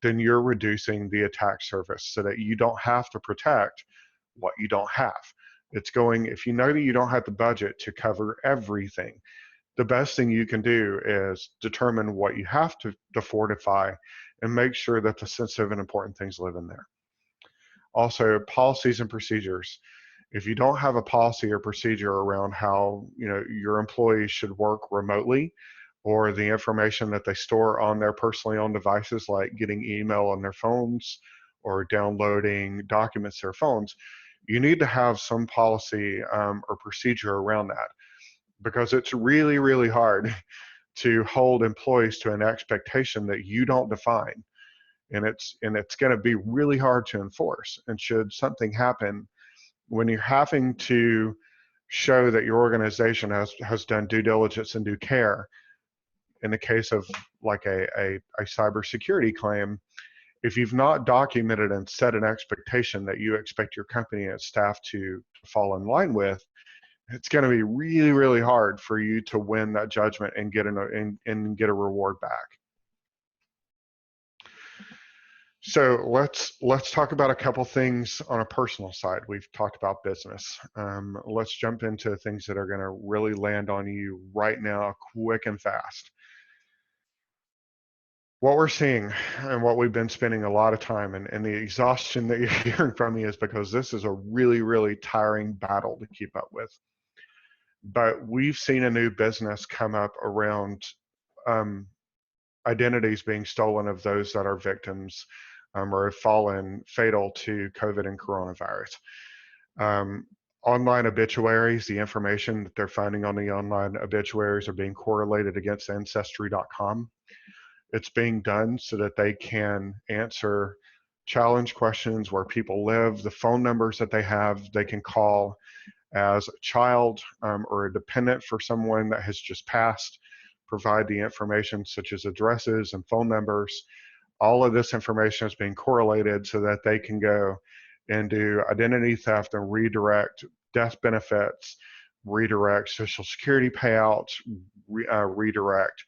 then you're reducing the attack surface so that you don't have to protect what you don't have. If you know that you don't have the budget to cover everything, the best thing you can do is determine what you have to fortify and make sure that the sensitive and important things live in there. Also, policies and procedures. If you don't have a policy or procedure around how your employees should work remotely, or the information that they store on their personally owned devices, like getting email on their phones or downloading documents to their phones, you need to have some policy or procedure around that, because it's really, really hard to hold employees to an expectation that you don't define, and it's going to be really hard to enforce. And should something happen, when you're having to show that your organization has done due diligence and due care, in the case of like a cybersecurity claim, if you've not documented and set an expectation that you expect your company and staff to fall in line with, it's going to be really, really hard for you to win that judgment and get a reward back. So let's talk about a couple things on a personal side. We've talked about business. Let's jump into things that are going to really land on you right now, quick and fast. What we're seeing and what we've been spending a lot of time, and the exhaustion that you're hearing from me, is because this is a really, really tiring battle to keep up with. But we've seen a new business come up around identities being stolen of those that are victims or have fallen fatal to COVID and coronavirus. Online obituaries, the information that they're finding on the online obituaries are being correlated against Ancestry.com. It's being done so that they can answer challenge questions where people live, the phone numbers that they have, they can call as a child or a dependent for someone that has just passed, provide the information such as addresses and phone numbers. All of this information is being correlated so that they can go and do identity theft and redirect death benefits, redirect Social Security payouts, redirect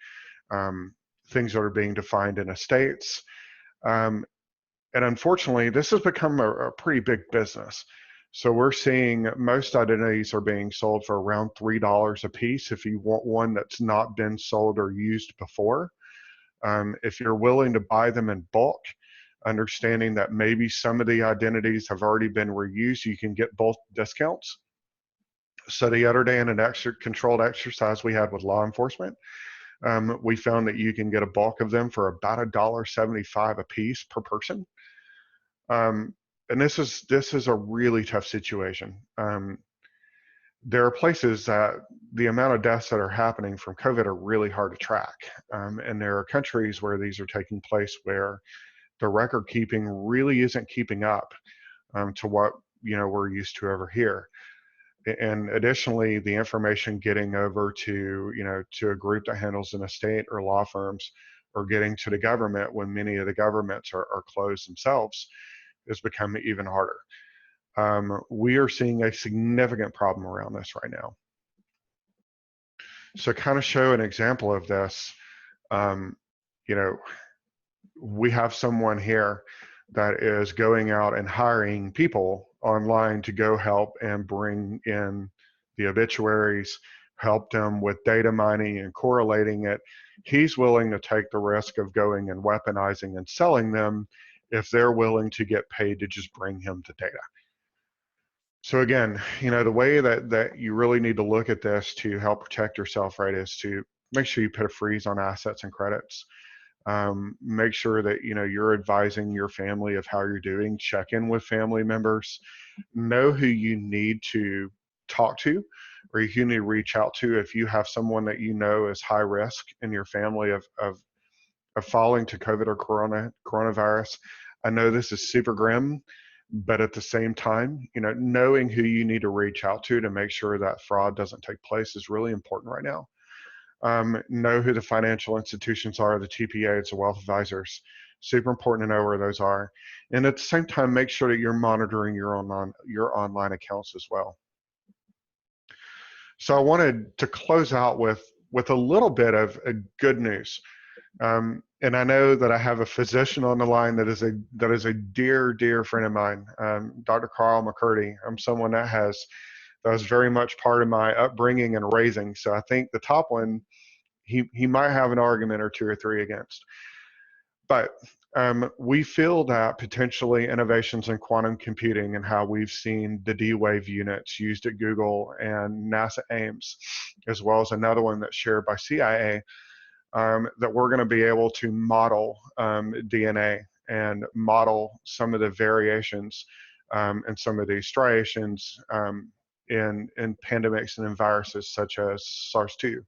things that are being defined in estates. And unfortunately, this has become a pretty big business. So we're seeing most identities are being sold for around $3 a piece if you want one that's not been sold or used before. If you're willing to buy them in bulk, understanding that maybe some of the identities have already been reused, you can get both discounts. So the other day in an controlled exercise we had with law enforcement, we found that you can get a bulk of them for about $1.75 a piece per person. And this is a really tough situation. There are places that the amount of deaths that are happening from COVID are really hard to track. And there are countries where these are taking place where the record keeping really isn't keeping up to what we're used to over here. And additionally, the information getting over to a group that handles an estate or law firms, or getting to the government when many of the governments are closed themselves, has become even harder. We are seeing a significant problem around this right now. So kind of show an example of this, we have someone here that is going out and hiring people online to go help and bring in the obituaries, help them with data mining and correlating it, he's willing to take the risk of going and weaponizing and selling them if they're willing to get paid to just bring him the data. So again, the way that you really need to look at this to help protect yourself, right, is to make sure you put a freeze on assets and credits. Make sure that you're advising your family of how you're doing. Check in with family members. Know who you need to talk to, or you need to reach out to if you have someone that is high risk in your family of falling to COVID or coronavirus. I know this is super grim, but at the same time, knowing who you need to reach out to make sure that fraud doesn't take place is really important right now. Know who the financial institutions are, the TPAs, the wealth advisors. Super important to know where those are. And at the same time, make sure that you're monitoring your online accounts as well. So I wanted to close out with a little bit of good news. And I know that I have a physician on the line that is a dear friend of mine, Dr. Carl McCurdy. I'm someone that was very much part of my upbringing and raising. So I think the top one, he might have an argument or two or three against. But we feel that potentially innovations in quantum computing and how we've seen the D-Wave units used at Google and NASA Ames, as well as another one that's shared by CIA, that we're going to be able to model DNA and model some of the variations and some of these striations in pandemics and in viruses such as SARS-2.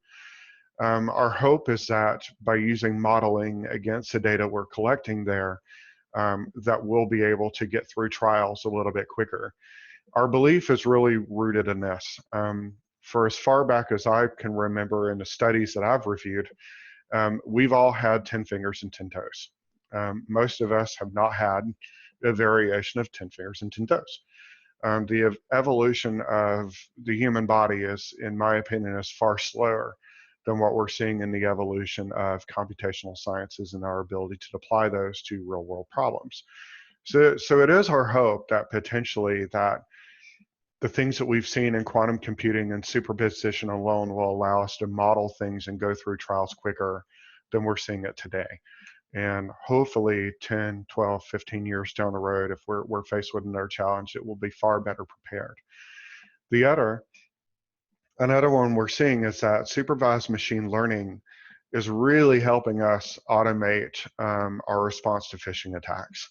Our hope is that by using modeling against the data we're collecting there, that we'll be able to get through trials a little bit quicker. Our belief is really rooted in this. For as far back as I can remember in the studies that I've reviewed, we've all had 10 fingers and 10 toes. Most of us have not had a variation of 10 fingers and 10 toes. The evolution of the human body is, in my opinion, is far slower than what we're seeing in the evolution of computational sciences and our ability to apply those to real world problems. So it is our hope that potentially that the things that we've seen in quantum computing and superposition alone will allow us to model things and go through trials quicker than we're seeing it today. And hopefully 10, 12, 15 years down the road, if we're faced with another challenge, it will be far better prepared. Another one we're seeing is that supervised machine learning is really helping us automate our response to phishing attacks.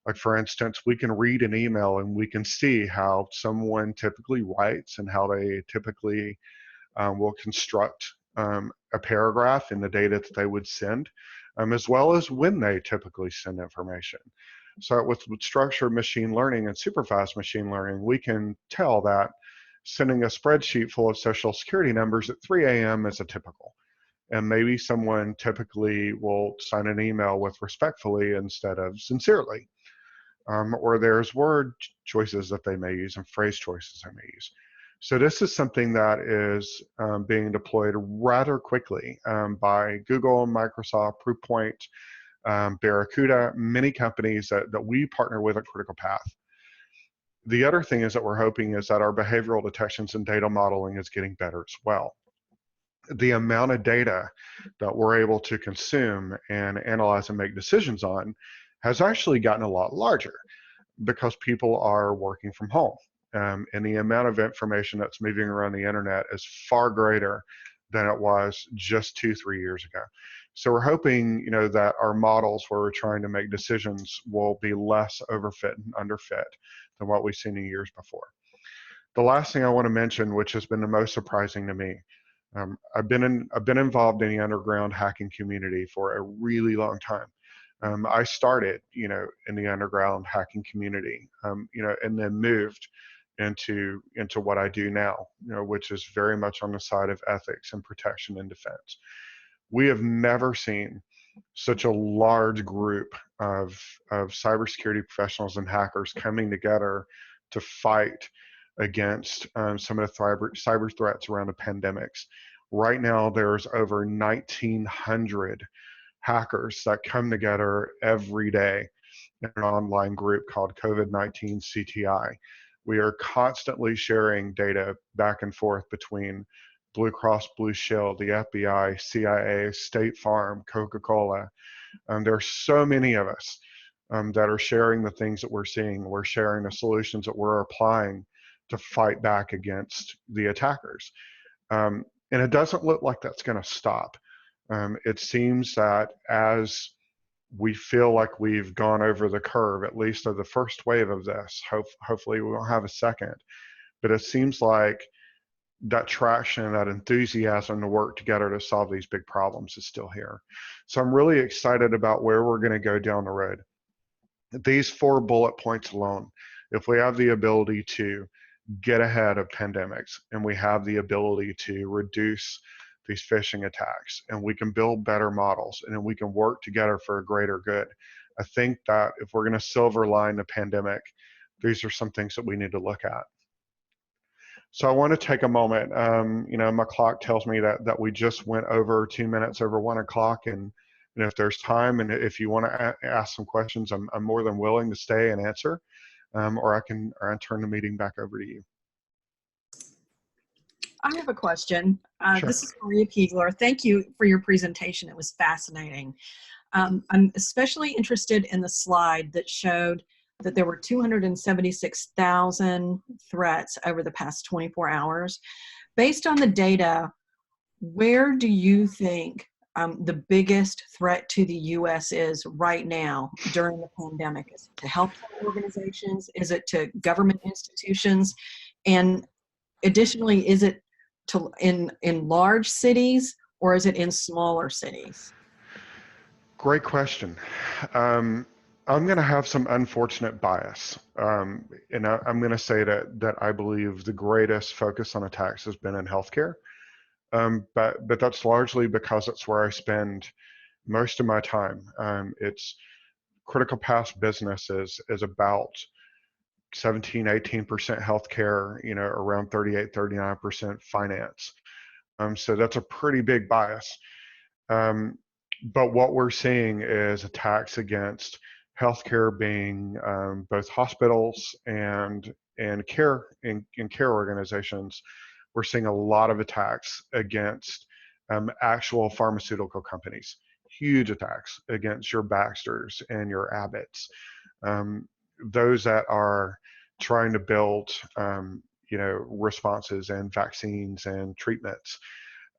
Like for instance, we can read an email and we can see how someone typically writes and how they typically will construct a paragraph in the data that they would send, as well as when they typically send information. So with structured machine learning and supervised machine learning, we can tell that sending a spreadsheet full of social security numbers at 3 a.m. is atypical. And maybe someone typically will sign an email with respectfully instead of sincerely. Or there's word choices that they may use and phrase choices they may use. So this is something that is being deployed rather quickly by Google, Microsoft, Proofpoint, Barracuda, many companies that we partner with at Critical Path. The other thing is that we're hoping is that our behavioral detections and data modeling is getting better as well. The amount of data that we're able to consume and analyze and make decisions on has actually gotten a lot larger because people are working from home. And the amount of information that's moving around the internet is far greater than it was just 2-3 years ago. So we're hoping, that our models where we're trying to make decisions will be less overfit and underfit than what we've seen in years before. The last thing I want to mention, which has been the most surprising to me, I've been involved in the underground hacking community for a really long time. I started, in the underground hacking community, and then moved into what I do now, which is very much on the side of ethics and protection and defense. We have never seen such a large group of cybersecurity professionals and hackers coming together to fight against some of the cyber threats around the pandemics. Right now, there's over 1,900 hackers that come together every day in an online group called COVID-19 CTI. We are constantly sharing data back and forth between Blue Cross Blue Shield, the FBI, CIA, State Farm, Coca-Cola. There are so many of us that are sharing the things that we're seeing. We're sharing the solutions that we're applying to fight back against the attackers. And it doesn't look like that's going to stop. It seems that as we feel like we've gone over the curve, at least of the first wave of this, hopefully we won't have a second, but it seems like that traction, that enthusiasm to work together to solve these big problems is still here. So I'm really excited about where we're going to go down the road. These 4 bullet points alone, if we have the ability to get ahead of pandemics and we have the ability to reduce these phishing attacks and we can build better models and then we can work together for a greater good, I think that if we're going to silver line the pandemic, these are some things that we need to look at. So I want to take a moment. You know, my clock tells me that we just went over 2 minutes over 1 o'clock, and if there's time and if you want to ask some questions, I'm more than willing to stay and answer, or I can turn the meeting back over to you. I have a question. Sure. This is Maria Piegler. Thank you for your presentation. It was fascinating. I'm especially interested in the slide that showed that there were 276,000 threats over the past 24 hours. Based on the data, where do you think the biggest threat to the U.S. is right now during the pandemic? Is it to healthcare organizations? Is it to government institutions? And additionally, is it to in large cities or is it in smaller cities? Great question. I'm going to have some unfortunate bias, and I'm going to say that I believe the greatest focus on attacks has been in healthcare, but that's largely because it's where I spend most of my time. It's critical path business is about 17-18% healthcare, you know, around 38-39% finance. So that's a pretty big bias. But what we're seeing is attacks against healthcare being both hospitals and care organizations. We're seeing a lot of attacks against actual pharmaceutical companies, huge attacks against your Baxters and your Abbotts, those that are trying to build you know, responses and vaccines and treatments.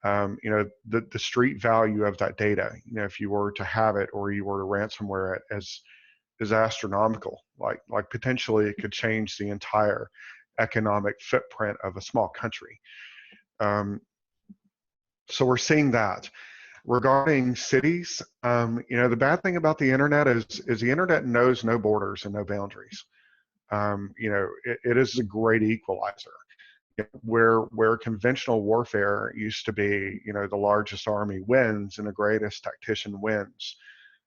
You know, the street value of that data, you know, if you were to have it or you were to ransomware it, is astronomical. Like potentially it could change the entire economic footprint of a small country. So we're seeing that. Regarding cities, you know, the bad thing about the internet is the internet knows no borders and no boundaries. You know, it is a great equalizer. Where conventional warfare used to be, you know, the largest army wins and the greatest tactician wins.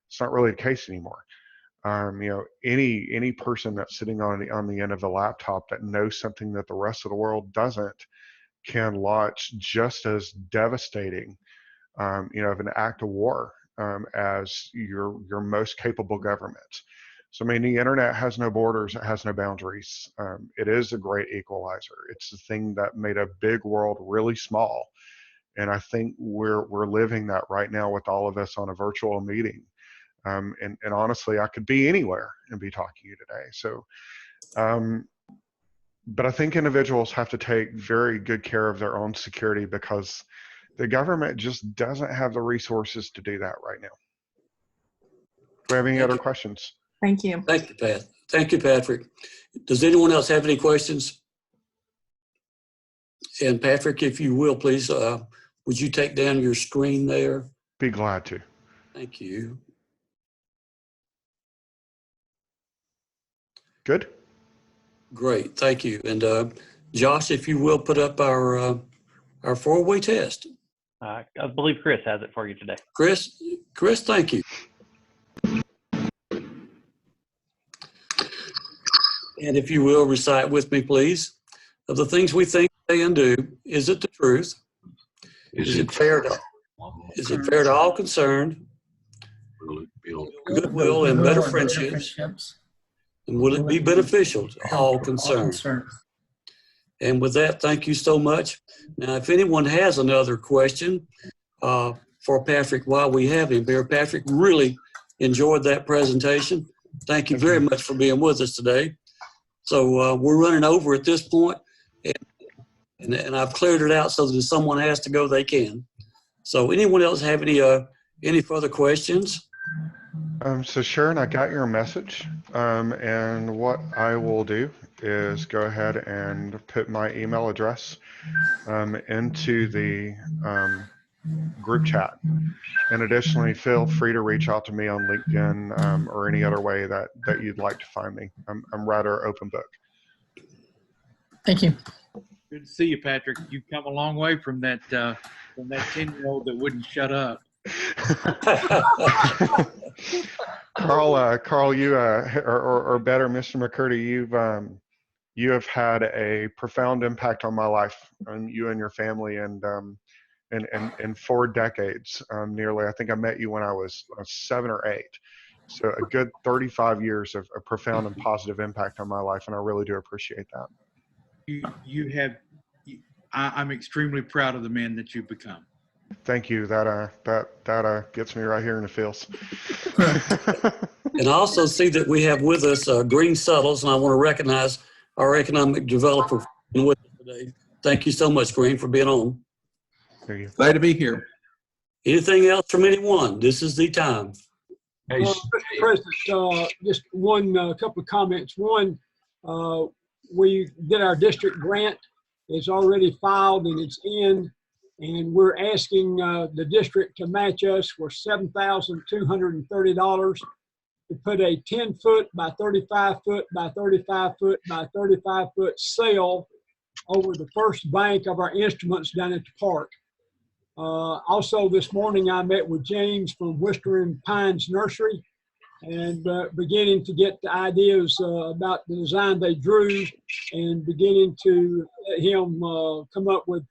It's not really the case anymore. You know, any person that's sitting on the end of a laptop that knows something that the rest of the world doesn't can launch just as devastating, you know, of an act of war as your most capable government. So, I mean, the internet has no borders, it has no boundaries. It is a great equalizer. It's the thing that made a big world really small. And I think we're living that right now with all of us on a virtual meeting. And honestly, I could be anywhere and be talking to you today. So, but I think individuals have to take very good care of their own security because the government just doesn't have the resources to do that right now. Do we have any other questions? Thank you. Thank you, Pat. Thank you, Patrick. Does anyone else have any questions? And Patrick, if you will, please, would you take down your screen there? Be glad to. Thank you. Good. Great, thank you. And Josh, if you will, put up our four-way test. I believe Chris has it for you today. Chris, thank you. And if you will, recite with me, please. Of the things we think, say, and do, is it the truth? Is it fair to all concerned? Will it build Goodwill and better friendships? And will it be beneficial to all concerned? And with that, thank you so much. Now, if anyone has another question for Patrick while we have him here, Patrick, really enjoyed that presentation. Thank you very much for being with us today. So we're running over at this point, and I've cleared it out so that if someone has to go, they can. So anyone else have any further questions? So Sharon, I got your message, and what I will do is go ahead and put my email address into the group chat. And additionally, feel free to reach out to me on LinkedIn or any other way that you'd like to find me. I'm rather open book. Thank you. Good to see you, Patrick. You've come a long way from that 10-year-old that wouldn't shut up. Carl, you or better, Mr. McCurdy, you have had a profound impact on my life, you and your family, and in 4 decades, nearly. I think I met you when I was 7 or 8. So a good 35 years of a profound and positive impact on my life, and I really do appreciate that. I'm extremely proud of the man that you've become. Thank you. That gets me right here in the feels. And I also see that we have with us Green Settles, and I want to recognize our economic developer with us today. Thank you so much, Green, for being on. Thank you. Glad to be here. Anything else from anyone? This is the time. Hey, Mr. President, just couple of comments. One, we did our district grant. It's already filed and it's in, and we're asking the district to match us for $7,230 to put a 10-foot by 35-foot by 35-foot by 35-foot sail over the first bank of our instruments down at the park. Also this morning I met with James from Worcester and Pines Nursery, and beginning to get the ideas about the design they drew, and beginning to let him come up with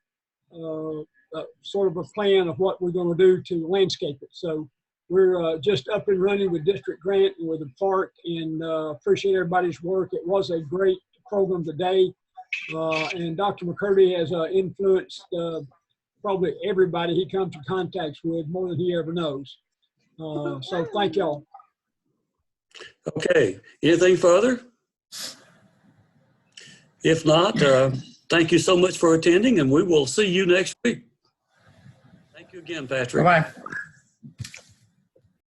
sort of a plan of what we're going to do to landscape it. So we're just up and running with district grant and with the park, and appreciate everybody's work. It was a great program today, and Dr. McCurdy has influenced probably everybody he comes in contact with more than he ever knows. So thank y'all. Okay, anything further? If not, thank you so much for attending, and we will see you next week. Thank you again, Patrick. Bye-bye.